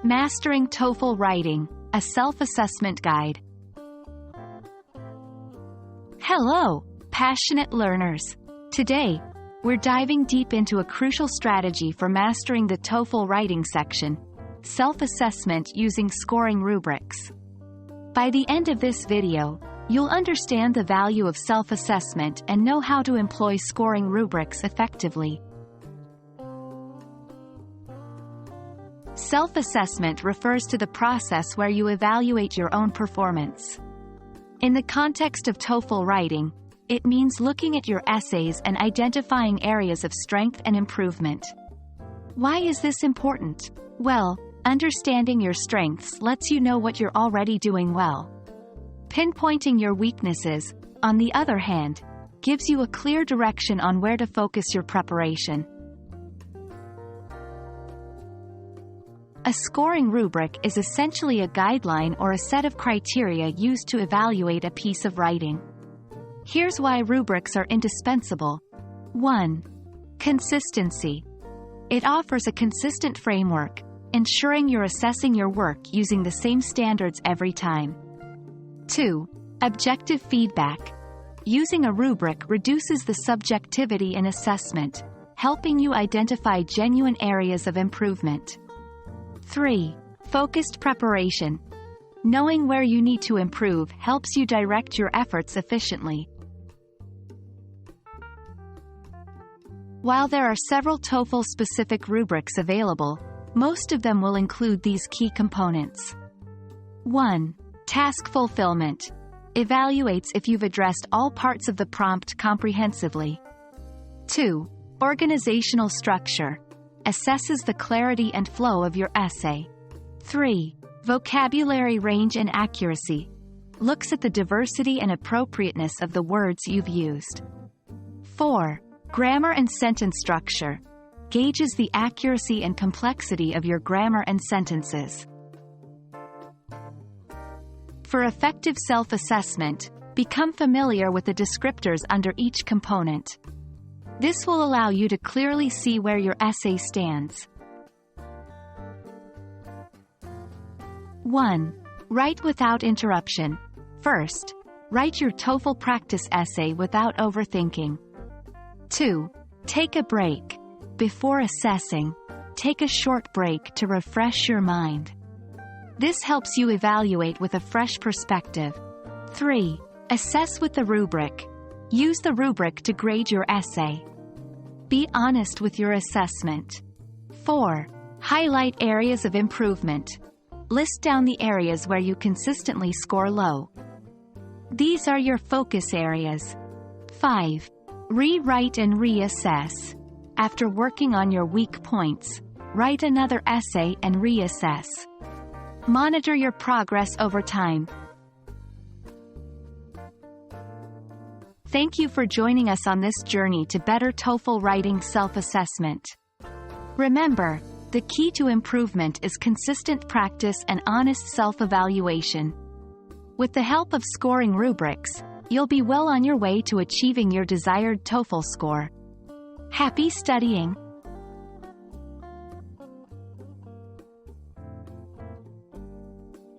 Mastering TOEFL Writing, a self-assessment guide. Hello, passionate learners. Today, we're diving deep into a crucial strategy for mastering the TOEFL writing section, self-assessment using scoring rubrics. By the end of this video, you'll understand the value of self-assessment and know how to employ scoring rubrics effectively. Self-assessment refers to the process where you evaluate your own performance. In the context of TOEFL writing, it means looking at your essays and identifying areas of strength and improvement. Why is this important? Well, understanding your strengths lets you know what you're already doing well. Pinpointing your weaknesses, on the other hand, gives you a clear direction on where to focus your preparation. A scoring rubric is essentially a guideline or a set of criteria used to evaluate a piece of writing. Here's why rubrics are indispensable. 1. Consistency. It offers a consistent framework, ensuring you're assessing your work using the same standards every time. 2. Objective feedback. Using a rubric reduces the subjectivity in assessment, helping you identify genuine areas of improvement. 3. Focused preparation. Knowing where you need to improve helps you direct your efforts efficiently. While there are several TOEFL-specific rubrics available, most of them will include these key components. 1. Task fulfillment. Evaluates if you've addressed all parts of the prompt comprehensively. 2. Organizational structure. Assesses the clarity and flow of your essay. 3. Vocabulary range and accuracy. Looks at the diversity and appropriateness of the words you've used. 4. Grammar and sentence structure. Gauges the accuracy and complexity of your grammar and sentences. For effective self-assessment, become familiar with the descriptors under each component. This will allow you to clearly see where your essay stands. 1. Write without interruption. First, write your TOEFL practice essay without overthinking. 2. Take a break. Before assessing, take a short break to refresh your mind. This helps you evaluate with a fresh perspective. 3. Assess with the rubric. Use the rubric to grade your essay. Be honest with your assessment. 4. Highlight areas of improvement. List down the areas where you consistently score low. These are your focus areas. 5. Rewrite and reassess. After working on your weak points, write another essay and reassess. Monitor your progress over time. Thank you for joining us on this journey to better TOEFL writing self-assessment. Remember, the key to improvement is consistent practice and honest self-evaluation. With the help of scoring rubrics, you'll be well on your way to achieving your desired TOEFL score. Happy studying!